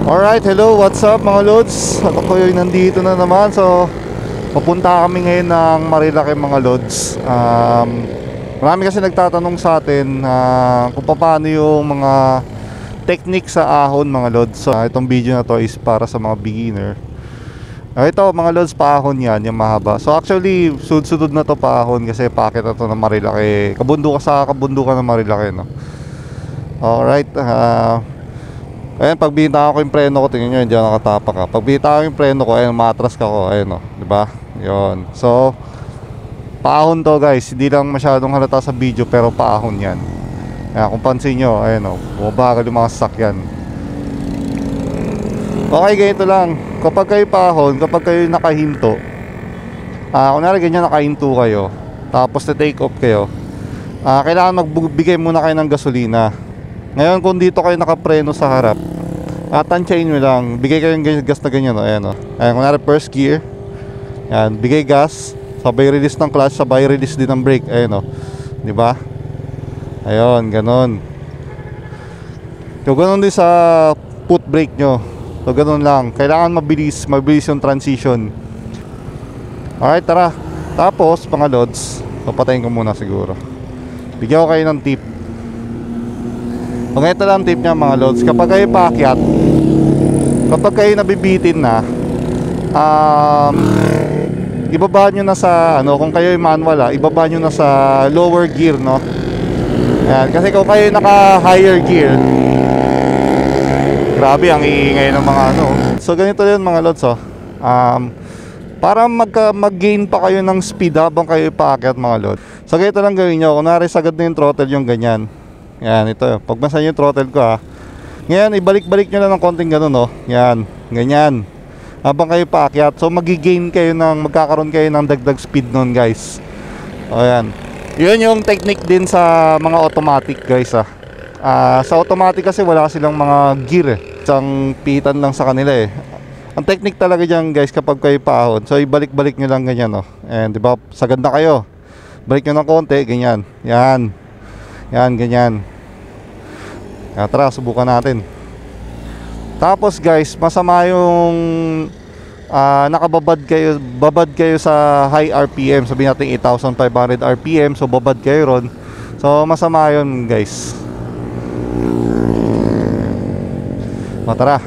Alright, hello, what's up mga lods? Ako yung nandito na naman. So, papunta kami ngayon ng Marilaki mga lods. Marami kasi nagtatanong sa atin kung paano yung mga technique sa ahon mga lods. So, itong video na to is para sa mga beginner. Ito mga lods, paahon yan, yung mahaba. So actually, sud-sudod na to paahon kasi packet na to ng Marilaki. Kabundukan ng Marilaki, no? Alright, ayan, pag binita ko yung preno ko, tingnan nyo, hindi ako nakatapak ka. Pag binita ko yung preno ko, ayan, matras ka ko, ayan o, diba? Yun. So, paahon to guys, hindi lang masyadong halata sa video, pero paahon yan. Ayan, kung pansin nyo, ayan o, bumabagal yung mga sasakyan. Okay, ganito lang. Kapag kayo paahon, kapag kayo nakahinto, kunwari ganyan, nakahinto kayo, tapos na-take off kayo, kailangan magbigay muna kayo ng gasolina. Ngayon kung dito kayo nakapreno sa harap, tansyain nyo lang. Bigay kayo ng gas na ganyan, ayan o. Ayan, kunwari first gear, ayan, bigay gas, sabay release ng clutch, sabay release din ng brake, ayan o, diba? Ayun, ganon. So ganon din sa foot brake nyo. So ganon lang, kailangan mabilis yung transition. Alright, tara. Tapos mga lods, papatayin ko muna siguro. Bigyan ko kayo ng tip. Okay, ito lang tip niya mga lods. Kapag kayo paakyat, kapag kayo nabibitin na, ibaba nyo na sa kung kayo manual, ibaba nyo na sa lower gear, no? Ayan, kasi kung kayo naka higher gear, grabe ang iingay ng mga So ganito yun mga lods, para mag-gain pa kayo ng speed habang kayo paakyat mga lods. So ganito lang gawin nyo. Kunwari sagad na yung throttle yung ganyan. Yan, ito. Pagmasan yung throttle ko ngayon, ibalik-balik nyo lang ng konting ganun, Yan, ganyan. Habang kayo paakyat. So magiggain kayo magkakaroon kayo ng dagdag speed nun guys. O yan. Yun yung technique din sa mga automatic guys sa automatic kasi wala silang mga gear Isang pitan lang sa kanila Ang technique talaga dyan guys kapag kayo paahon. So ibalik-balik nyo lang ganyan And diba, sagad na kayo. Balik nyo ng konti, ganyan. Yan. Yan, ganyan. Tara, subukan natin. Tapos guys, masama yung babad kayo sa high RPM. Sabihin natin 8,500 RPM. So babad kayo ron. So masama yun guys. Tara.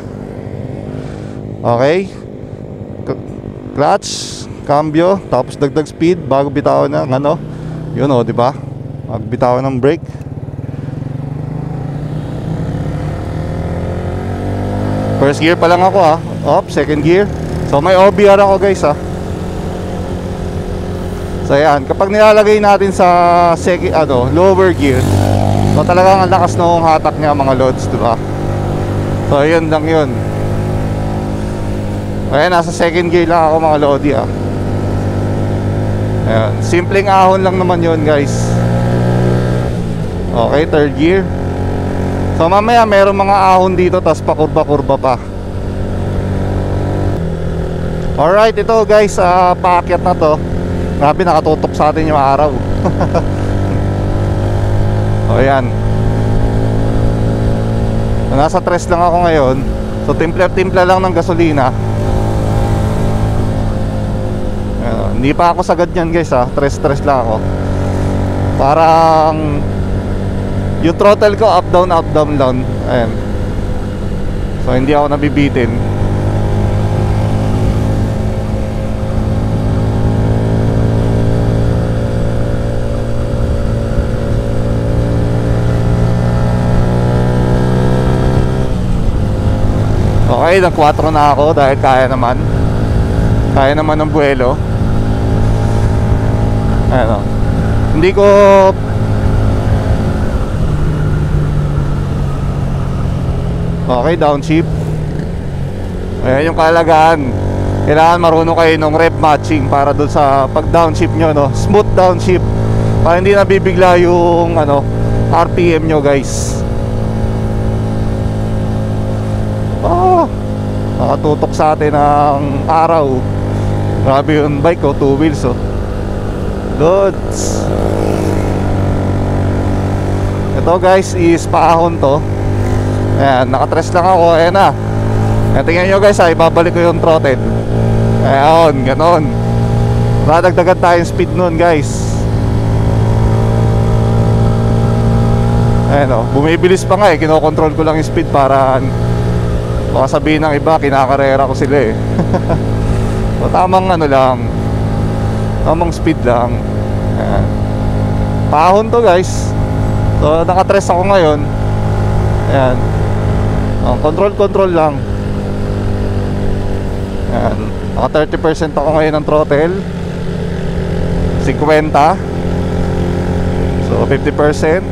Okay. Clutch, cambio, tapos dagdag speed bago bitawan ng yun diba? Magbitawan ng brake. First gear pa lang ako second gear. So may OBR ako guys So yan, kapag nilalagay natin sa lower gear, so talagang ang lakas ng hatak niya mga lods, diba? So yun lang yun. Ayan, nasa second gear lang ako mga lodi Ayan, simpleng ahon lang naman yun guys. Okay, third gear. So mamaya meron mga ahon dito, tas pakurba-kurba pa. Alright, ito guys, paakyat na to. Grabe, nakatutok sa atin yung araw. O yan. So, nasa tres lang ako ngayon. So timpla lang ng gasolina. Ayan, hindi pa ako sagad yan guys Tres lang ako. Parang yung throttle ko up down lang. Ayan. So hindi ako nabibitin. Okay, ng 4 na ako dahil kaya naman ng buwelo. Ayan Hindi ko okay, downshift. Ayan yung kalagahan. Kailangan marunong kayo ng rep matching para doon sa pag downshift nyo smooth downshift, para hindi nabibigla yung RPM nyo guys. Nakatutok sa atin ang araw. Grabe yung bike ko, 2 wheels Loads. Ito guys is paahon to. Ayan, nakatres lang ako. Ayan na. Tingnan nyo guys, ibabalik ko yung throttle. Ayun, ganon. Radagdagan tayong speed nun guys. Ayan o, bumibilis pa nga kinokontrol ko lang yung speed para baka sabihin ng iba, kinakarera ko sila So tamang ano lang, tamang speed lang. Ayan. Pahon to guys. So nakatres ako ngayon. Ayan. Control lang. Ayan. Naka 30% ako ngayon ng throttle. 50. So 50%.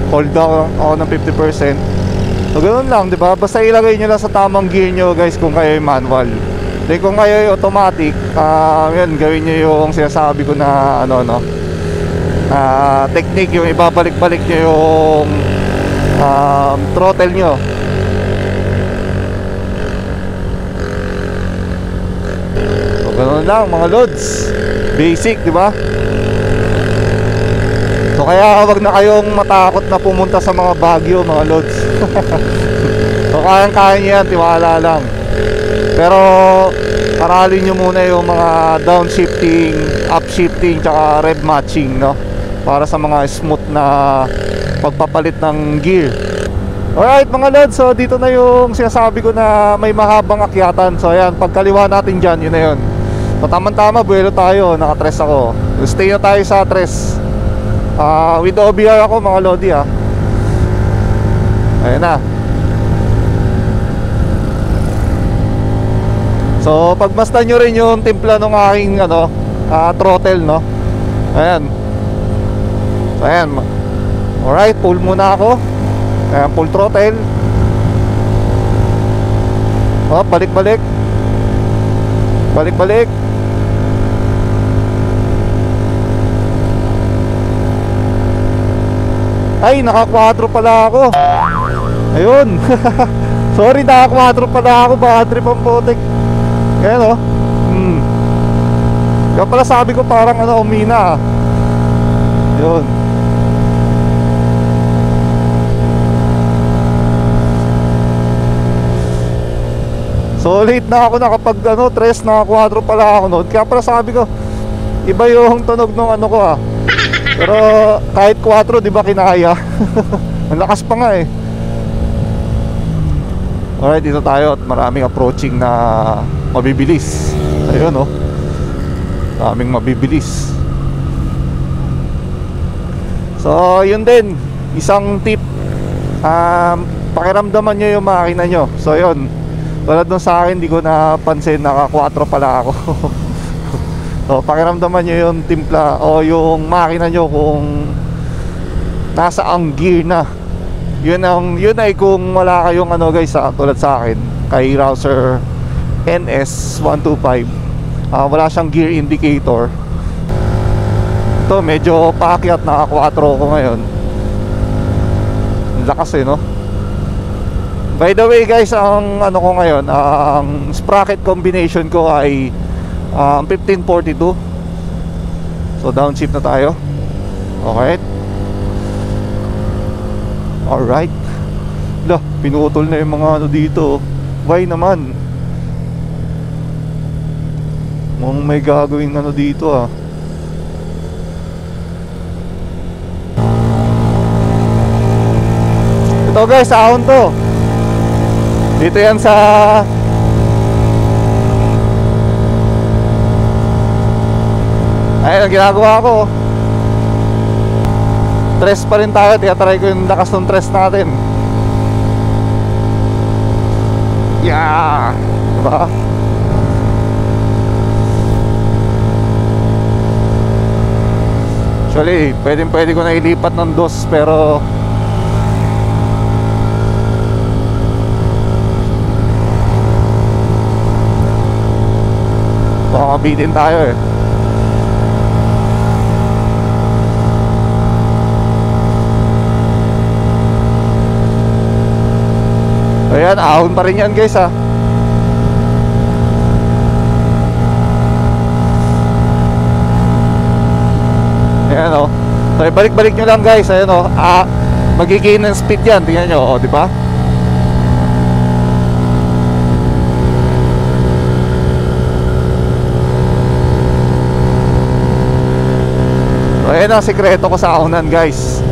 Hold down ako ng 50%. So ganoon lang, 'di ba? Basta ilagay niyo lang sa tamang gear niyo guys kung kayo ay manual. Then kung kayo ay automatic, yan, gawin niyo yung sinasabi ko na technique, yung ibabalik-balik niyo yung throttle niyo. So ganoon lang mga lods. Basic, 'di ba? So kaya wag na kayong matakot na pumunta sa mga Baguio mga lods. So kayang-kaya nyo yan, tiwala lang. Pero aralin nyo muna yung mga downshifting, upshifting, tsaka rev matching, no? Para sa mga smooth na pagpapalit ng gear. Alright mga lods, so dito na yung sinasabi ko na may mahabang akyatan. So ayan, pagkaliwa natin dyan, yun na yun. So tamang-tama, buwelo tayo, nakatres ako. Stay na tayo sa tres. With OBR ako mga lodi Ayan na. So pagmasdan nyo rin yung timpla ng aking throttle, no? Ayan. So ayan. Alright, pull muna ako. Ayan, full throttle. Balik-balik. Balik-balik. Ay, naka 4 pala ako. Ayun. Sorry, naka 4 pala ako. Baka trip ang potek. Ayan Kaya pala sabi ko parang umina Yun. So late na ako nakapag tres, naka 4 pala ako noon. Kaya pala sabi ko iba yung tunog ng ko Pero kahit 4, di ba kinaya? Ang lakas pa nga Alright, dito tayo at maraming approaching na mabibilis. Ayun maraming mabibilis. So yun din, isang tip, pakiramdaman nyo yung makina nyo. So yun, tulad nung sa akin, di ko napansin, naka 4 pala ako. So pakiramdaman nyo yung timpla o yung makina nyo kung nasa ang gear na. Yun ay kung wala kayong guys tulad sa akin kay Rouser NS125, wala siyang gear indicator. Ito medyo paakyat, naka 4 ko ngayon. Lakas no. By the way guys, ang ko ngayon, ang sprocket combination ko ay 1542. So downshift na tayo. Okay. Alright. Lah, pinutol na yung mga dito. Why naman? Mukhang may gagawin dito Ito guys, ahon to. Dito yan sa ayun ang ginagawa ko. Tres pa rin tayo. Try ko yung lakas ng tres natin. Yeah, diba? Actually, pwede ko na ilipat ng dos, pero baka mabitin tayo Ayan, ahon pa rin yan guys Ayan So balik-balik nyo lang guys. Ayan magigain ng speed yan. Tingnan nyo, di ba? Ayan ang sikreto ko sa ahonan, guys.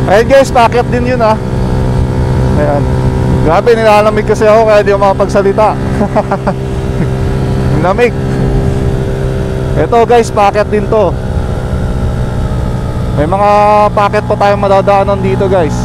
Ayan guys, packet din yun ah. Ayan. Grabe, nilalamig kasi ako kaya di ako makapagsalita. Lamig. Ito guys, packet din to. May mga packet pa tayong madadaanan dito guys.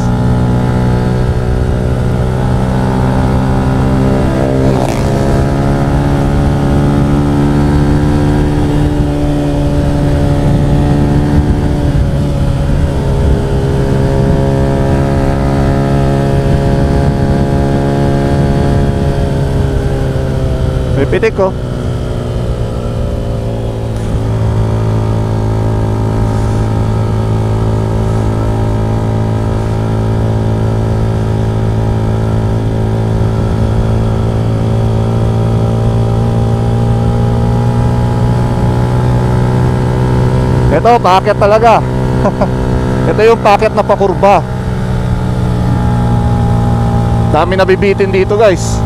Pitik ko. Ito, packet talaga. Ito yung packet na pakurba. Dami nabibitin dito guys.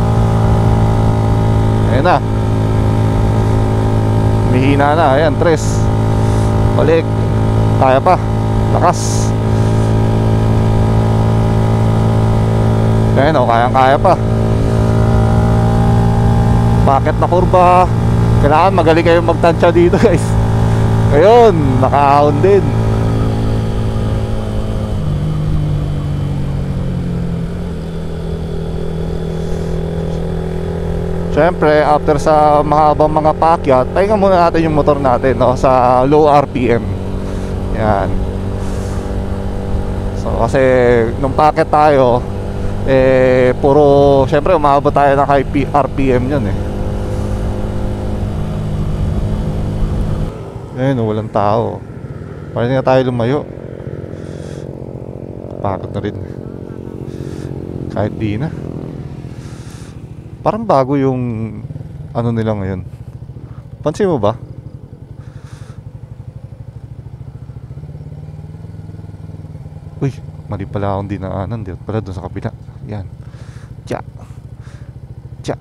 Ayan na. Mihina na. Ayan, tres. Balik. Kaya pa. Lakas. Ayan o, kayang-kaya pa. Packet na kurba. Kailangan magaling kayong magtansya dito guys. Ayun, nakaahon din. Siyempre, after sa mahabang mga pakyat, pahinga muna natin yung motor natin, no? Sa low RPM. Yan. So, kasi nung packet tayo, puro, siyempre, umabot tayo ng high RPM yun eh. Ayun, walang tao. Parang hindi na tayo lumayo. Pagod na rin. Kahit di na. Parang bago yung ano nila ngayon. Pansin mo ba? Uy, mali pala akong dinaanan. Dito pala doon sa kabila. Yan. Tya. Tya.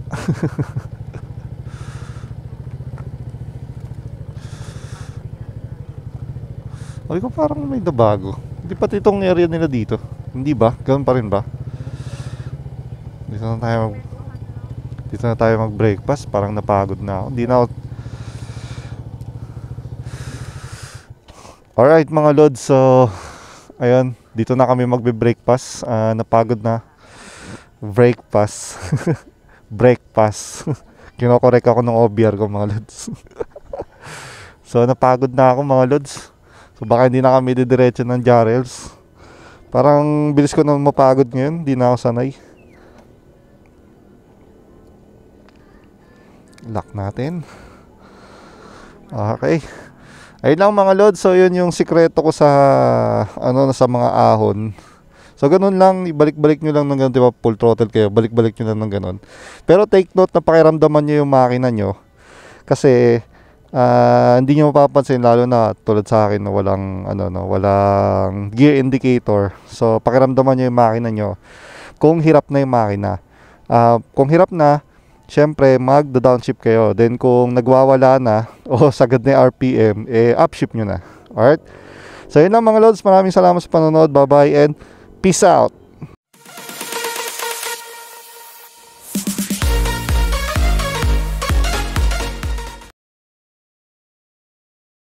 Ay ko parang may dabago. Hindi pati itong area nila dito. Hindi ba? Ganun pa rin ba? Dito na tayo mag-breakfast. Parang napagod na ako. Hindi na ako. Alright mga lods. So ayun, dito na kami magbe-breakfast. Napagod na. Breakfast. Breakfast. Kinokorek ako ng OBR ko mga lods. So napagod na ako mga lods. So baka hindi na kami didiretso ng Jarrel's. Parang bilis ko na mapagod ngayon. Hindi na ako sanay. Lock natin. Okay. Ayun lang mga lods. So yun yung sikreto ko sa sa mga ahon. So ganun lang, ibalik-balik nyo lang ng ganun, diba, full throttle kayo, balik-balik nyo lang ng ganun. Pero take note na pakiramdaman nyo yung makina nyo. Kasi hindi nyo mapapansin, lalo na tulad sa akin na walang gear indicator. So pakiramdaman nyo yung makina nyo kung hirap na yung makina. Kung hirap na, syempre mag-downshift kayo. Then kung nagwawala na o sagad na yung RPM, upshift nyo na. Alright? So yun lang mga lods, maraming salamat sa panonood. Bye bye and peace out.